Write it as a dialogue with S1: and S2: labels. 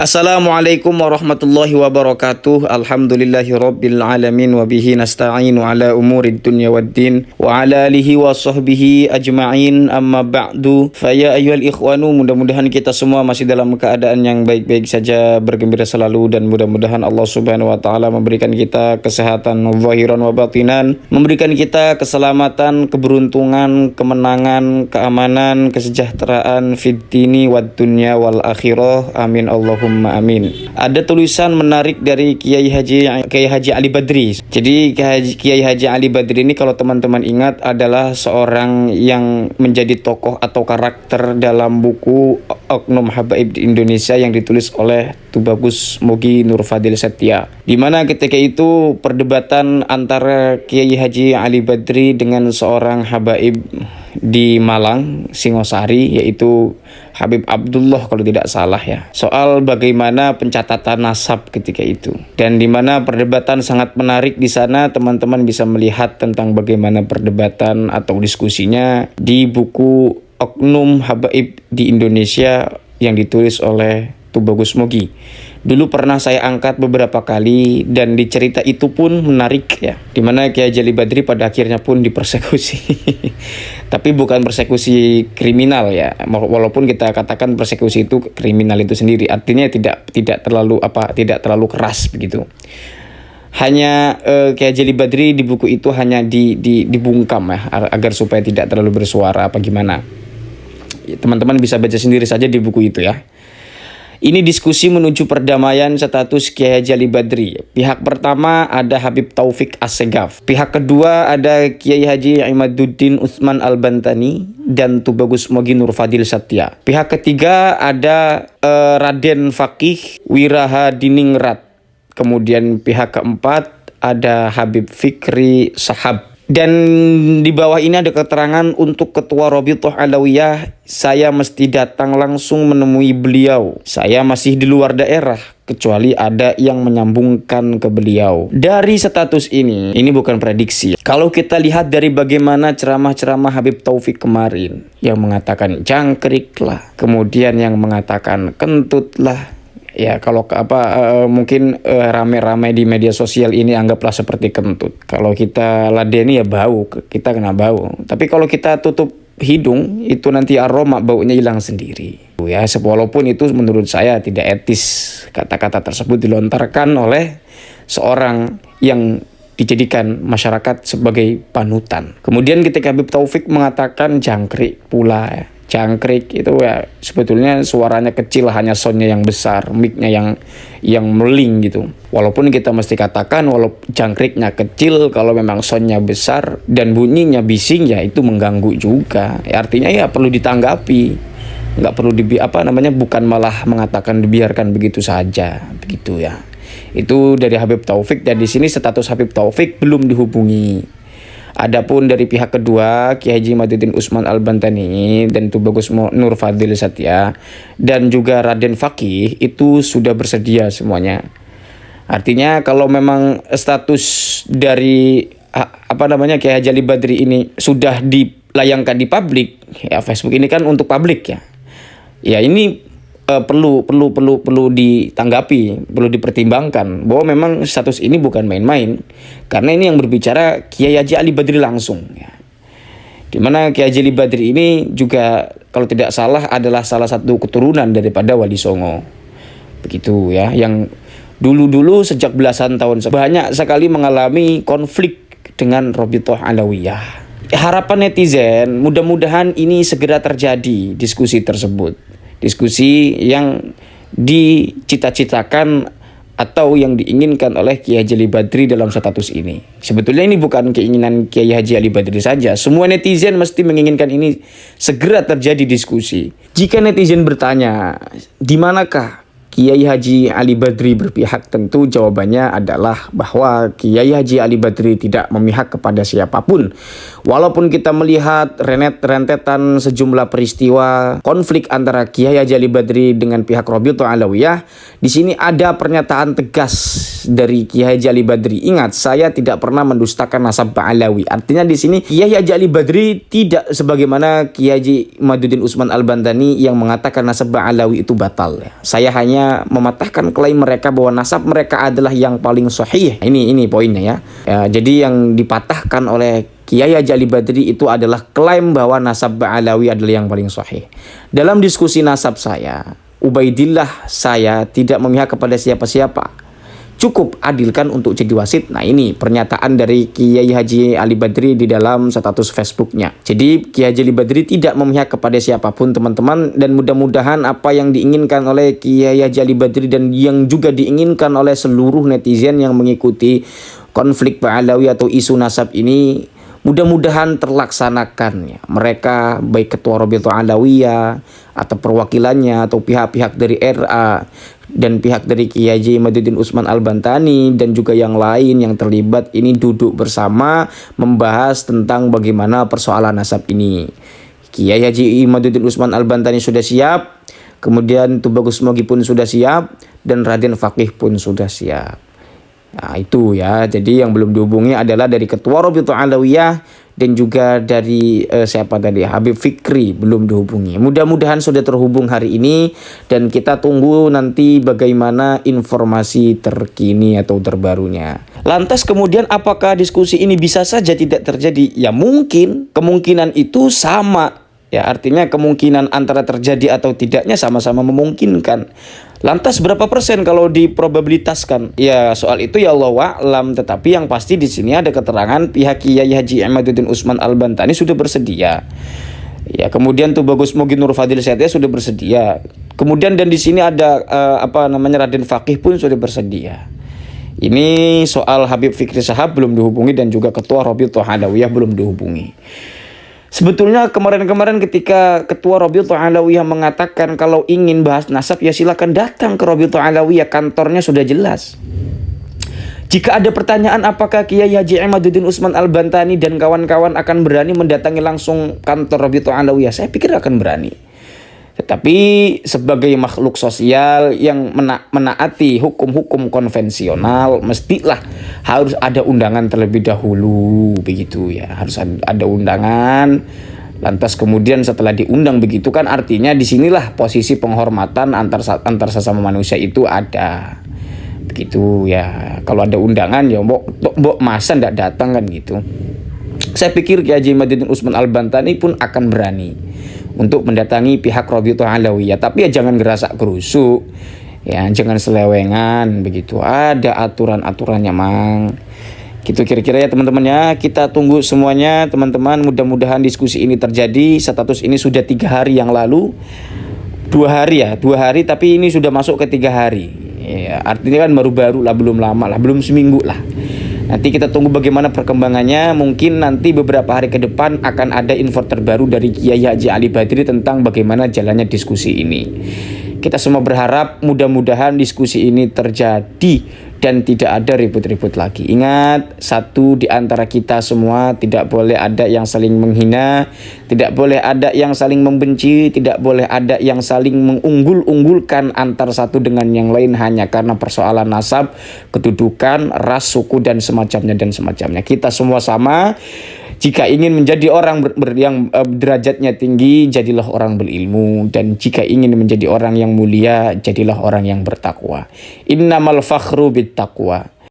S1: Assalamualaikum warahmatullahi wabarakatuh. Alhamdulillahi rabbil alamin wa bihi nasta'inu ala umurid dunya waddin wa ala alihi wa sahbihi ajma'in, amma ba'du. Faya ayyuhal ikhwanu, mudah-mudahan kita semua masih dalam keadaan yang baik-baik saja, bergembira selalu, dan mudah-mudahan Allah Subhanahu wa taala memberikan kita kesehatan zahiran wa batinan, memberikan kita keselamatan, keberuntungan, kemenangan, keamanan, kesejahteraan fid dini wad dunya wal akhirah. Amin Allahumma amin. Ada tulisan menarik dari Kiai Haji Ali Badri. Jadi Kiai Haji Ali Badri ini, kalau teman-teman ingat, adalah seorang yang menjadi tokoh atau karakter dalam buku Oknum Habaib di Indonesia yang ditulis oleh Tubagus Mogi Nur Fadil Setia. Di mana ketika itu perdebatan antara Kiai Haji Ali Badri dengan seorang habaib di Malang, Singosari, yaitu Habib Abdullah kalau tidak salah ya, soal bagaimana pencatatan nasab ketika itu. Dan di mana perdebatan sangat menarik di sana, teman-teman bisa melihat tentang bagaimana perdebatan atau diskusinya di buku Oknum Habaib di Indonesia yang ditulis oleh Tubagus Mogi. Dulu pernah saya angkat beberapa kali, dan di cerita itu pun menarik ya, dimana Kiai Haji Ali Badri pada akhirnya pun dipersekusi. Tapi bukan persekusi kriminal ya, walaupun kita katakan persekusi itu kriminal itu sendiri, artinya tidak terlalu keras begitu. Hanya Kiai Haji Ali Badri di buku itu hanya dibungkam ya, agar supaya tidak terlalu bersuara apa gimana. Teman-teman bisa baca sendiri saja di buku itu ya. Ini diskusi menuju perdamaian status Kiai Haji Ali Badri. Pihak pertama ada Habib Taufik Assegaf. Pihak kedua ada Kiai Haji Imaduddin Utsman Al-Bantani dan Tubagus Mogi Nur Fadil Setia. Pihak ketiga ada Raden Fakih Wirahadiningrat. Kemudian pihak keempat ada Habib Fikri Sahab. Dan di bawah ini ada keterangan untuk Ketua Rabithah Alawiyah, saya mesti datang langsung menemui beliau. Saya masih di luar daerah, kecuali ada yang menyambungkan ke beliau. Dari status ini bukan prediksi. Kalau kita lihat dari bagaimana ceramah-ceramah Habib Taufik kemarin, yang mengatakan jangkrik lah, kemudian yang mengatakan kentut lah. Ya kalau mungkin rame-rame di media sosial ini anggaplah seperti kentut. Kalau kita ladeni ya bau, kita kena bau. Tapi kalau kita tutup hidung, itu nanti aroma baunya hilang sendiri. Ya, walaupun itu menurut saya tidak etis, kata-kata tersebut dilontarkan oleh seorang yang dijadikan masyarakat sebagai panutan. Kemudian ketika Habib Taufik mengatakan jangkrik pula ya. Jangkrik itu ya sebetulnya suaranya kecil, hanya soundnya yang besar, mic-nya yang meling gitu. Walaupun kita mesti katakan walaupun jangkriknya kecil, kalau memang soundnya besar dan bunyinya bising ya itu mengganggu juga. Ya, artinya ya perlu ditanggapi. Nggak perlu bukan malah mengatakan dibiarkan begitu saja, begitu ya. Itu dari Habib Taufik, dan di sini status Habib Taufik belum dihubungi. Adapun dari pihak kedua, Kiai Haji Imaduddin Utsman Al-Bantani dan Tubagus Nur Fadil Setia dan juga Raden Fakih itu sudah bersedia semuanya. Artinya kalau memang status dari Kiai Haji Ali Badri ini sudah dilayangkan di publik, ya Facebook ini kan untuk publik ya. Ya ini perlu ditanggapi, perlu dipertimbangkan bahwa memang status ini bukan main-main, karena ini yang berbicara Kiai Haji Ali Badri langsung ya. Dimana Kiai Haji Ali Badri ini juga kalau tidak salah adalah salah satu keturunan daripada Wali Songo, begitu ya, yang dulu sejak belasan tahun banyak sekali mengalami konflik dengan Rabithah Alawiyah. Harapan netizen mudah-mudahan ini segera terjadi diskusi tersebut. Diskusi yang dicita-citakan atau yang diinginkan oleh Kiai Haji Ali Badri dalam status ini. Sebetulnya ini bukan keinginan Kiai Haji Ali Badri saja. Semua netizen mesti menginginkan ini segera terjadi diskusi. Jika netizen bertanya, di manakah Kiai Haji Ali Badri berpihak, tentu jawabannya adalah bahwa Kiai Haji Ali Badri tidak memihak kepada siapapun. Walaupun kita melihat rentetan sejumlah peristiwa konflik antara Kiai Haji Ali Badri dengan pihak Rabithah Alawiyah, di sini ada pernyataan tegas dari Kiai Haji Ali Badri. Ingat, saya tidak pernah mendustakan nasab Alawi. Artinya di sini Kiai Haji Ali Badri tidak sebagaimana Kiai Haji Imaduddin Utsman Al-Bantani yang mengatakan nasab Alawi itu batal. Saya hanya akhirnya mematahkan klaim mereka bahwa nasab mereka adalah yang paling sahih. Ini poinnya ya. Jadi yang dipatahkan oleh Kiai Haji Ali Badri itu adalah klaim bahwa nasab Ba'alawi adalah yang paling sahih. Dalam diskusi nasab saya, Ubaidillah saya tidak memihak kepada siapa-siapa. Cukup adilkan untuk jadi wasit. Nah, ini pernyataan dari Kiai Haji Ali Badri di dalam status Facebooknya. Jadi Kiai Haji Ali Badri tidak memihak kepada siapapun teman-teman, dan mudah-mudahan apa yang diinginkan oleh Kiai Haji Ali Badri dan yang juga diinginkan oleh seluruh netizen yang mengikuti konflik Ba'alawi atau isu nasab ini mudah-mudahan terlaksanakan ya. Mereka baik ketua Rabithah Alawiyah atau perwakilannya atau pihak-pihak dari RA dan pihak dari Kiai Haji Imaduddin Utsman Al-Bantani dan juga yang lain yang terlibat ini duduk bersama membahas tentang bagaimana persoalan nasab ini. Kiai Haji Imaduddin Utsman Al-Bantani sudah siap, kemudian Tubagus Mogi pun sudah siap, dan Raden Faqih pun sudah siap. Nah itu ya, jadi yang belum dihubungi adalah dari Ketua Rabithah Alawiyah dan juga dari siapa tadi, Habib Fikri belum dihubungi. Mudah-mudahan sudah terhubung hari ini, dan kita tunggu nanti bagaimana informasi terkini atau terbarunya. Lantas kemudian apakah diskusi ini bisa saja tidak terjadi? Ya mungkin, kemungkinan itu sama. Ya, artinya kemungkinan antara terjadi atau tidaknya sama-sama memungkinkan. Lantas berapa persen kalau diprobabilitaskan? Ya soal itu ya Allah a'lam, tetapi yang pasti di sini ada keterangan pihak Kiai Haji Imaduddin Utsman Al-Bantani sudah bersedia. Ya, kemudian Tubagus Mogi Nur Fadil Setia sudah bersedia. Kemudian dan di sini ada Raden Faqih pun sudah bersedia. Ini soal Habib Fikri Shahab belum dihubungi dan juga Ketua Rabithah Alawiyah belum dihubungi. Sebetulnya kemarin-kemarin ketika Ketua Rabithah Alawiyah mengatakan kalau ingin bahas nasab ya silakan datang ke Rabithah Alawiyah, kantornya sudah jelas. Jika ada pertanyaan apakah Kiai Haji Imaduddin Utsman Al-Bantani dan kawan-kawan akan berani mendatangi langsung kantor Rabithah Alawiyah, saya pikir akan berani. Tetapi sebagai makhluk sosial yang menaati hukum-hukum konvensional, mestilah harus ada undangan terlebih dahulu begitu ya. Harus ada undangan. Lantas kemudian setelah diundang begitu kan artinya disinilah posisi penghormatan antar sesama manusia itu ada. Begitu ya. Kalau ada undangan ya mbok masa ndak datang kan gitu. Saya pikir Kiai Haji Imaduddin Utsman Al-Bantani pun akan berani untuk mendatangi pihak Rabithah Alawiyah, tapi ya jangan gerasak gerusuk ya, jangan selewengan begitu, ada aturan-aturannya mang gitu kira-kira ya teman-teman ya. Kita tunggu semuanya teman-teman, mudah-mudahan diskusi ini terjadi. Status ini sudah 3 hari yang lalu, 2 hari tapi ini sudah masuk ke 3 hari ya, artinya kan baru-baru lah, belum lama lah, belum seminggu lah. Nanti kita tunggu bagaimana perkembangannya. Mungkin nanti beberapa hari ke depan akan ada info terbaru dari Kiai Haji Ali Badri tentang bagaimana jalannya diskusi ini. Kita semua berharap mudah-mudahan diskusi ini terjadi dan tidak ada ribut-ribut lagi. Ingat, satu di antara kita semua tidak boleh ada yang saling menghina, tidak boleh ada yang saling membenci, tidak boleh ada yang saling mengunggul-unggulkan antar satu dengan yang lain hanya karena persoalan nasab, kedudukan, ras, suku dan semacamnya. Kita semua sama. Jika ingin menjadi orang yang derajatnya tinggi, jadilah orang berilmu. Dan jika ingin menjadi orang yang mulia, jadilah orang yang bertakwa. Innamal fakhru bit taqwa.